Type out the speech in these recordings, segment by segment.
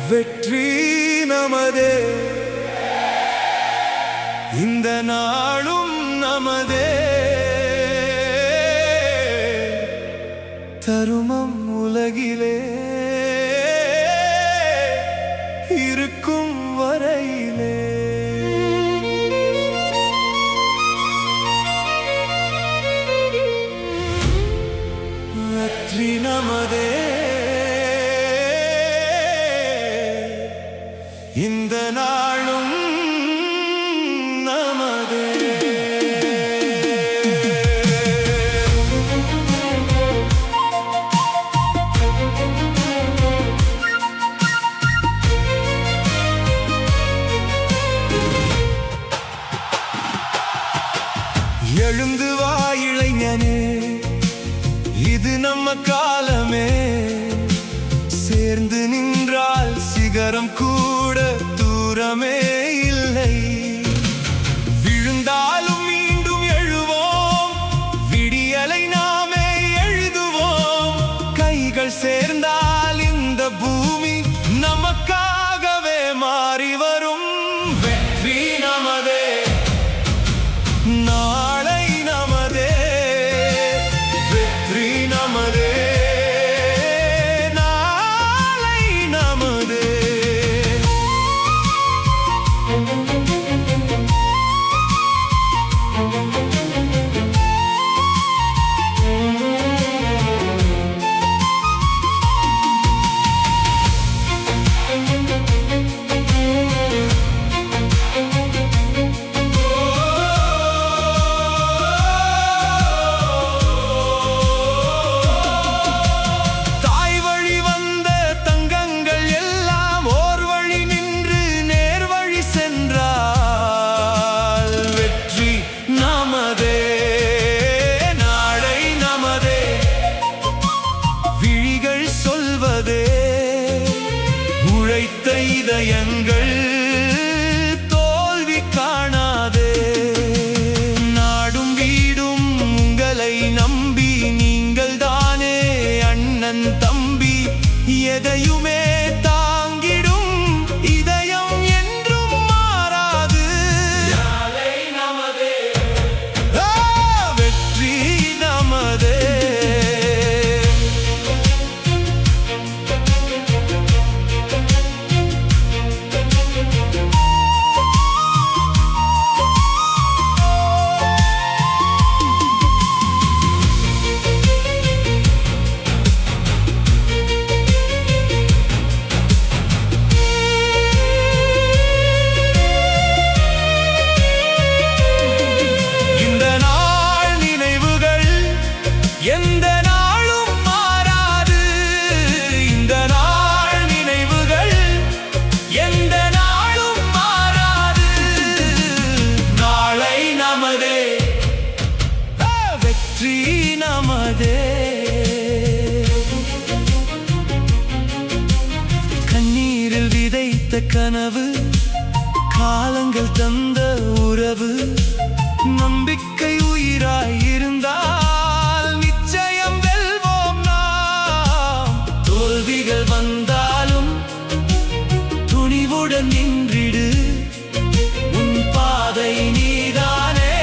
வெற்றி நமதே, இந்த நாளும் நமதே. தருமம் உலகிலே இருக்கும் வரையிலே வெற்றி நமதே, இந்த நாளும் நமதே. எழுந்து வா இளைஞனே, இது நம்ம காலமே. சேர்ந்து நின்றால் சிகரம் கூட தூரமே இல்லை. விழுந்தாலும் மீண்டும் எழுவோம், விடியலை நாமே எழுதுவோம். கைகள் சேர்ந்தால் இந்த பூமி நமக்காகவே மாறி வரும். வெற்றி நமதே, நாளை நமதே. வெற்றி நமதே, நாளை நமதே. உழைத்த இதயங்கள் தோல்வி காணாதே. நாடும் வீடும் உங்களை நம்பி, நீங்கள் தானே அண்ணன் தம்பி. எதையுமே தாங்கிடும் இதயம் என்றும் மாறாது. நாளை நமதே, வெற்றி நமதே. எந்த நாளும் மாறாது. இந்த நாள் நினைவுகள் எந்த நாளும் மாறாது. நாளை நமதே, வெற்றி நமதே. கண்ணீரில் விதைத்த கனவு, காலங்கள் தந்த உறவு. நம்பிக்கை உயிராய் இருந்தால் நிச்சயம் வெல்வோம் நாம். தோல்விகள் வந்தாலும் துணிவுடன் நின்றிடு. உன் பாதை நீதானே,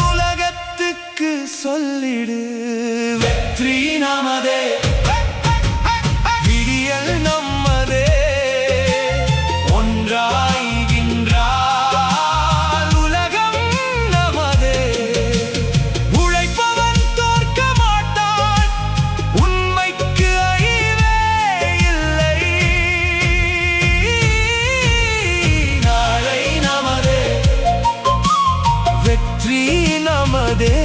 உலகத்துக்கு சொல்லிடு. வெற்றி நமதே, விடியல் நம்மதே. ஒன்றாய்கின்றால் உலகம் நமதே. உழைப்பவன் தோற்க மாட்டான், உண்மைக்கு அழிவே இல்லை. நாளை நமதே, வெற்றி நமதே.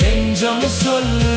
நெஞ்சம் சொல்லு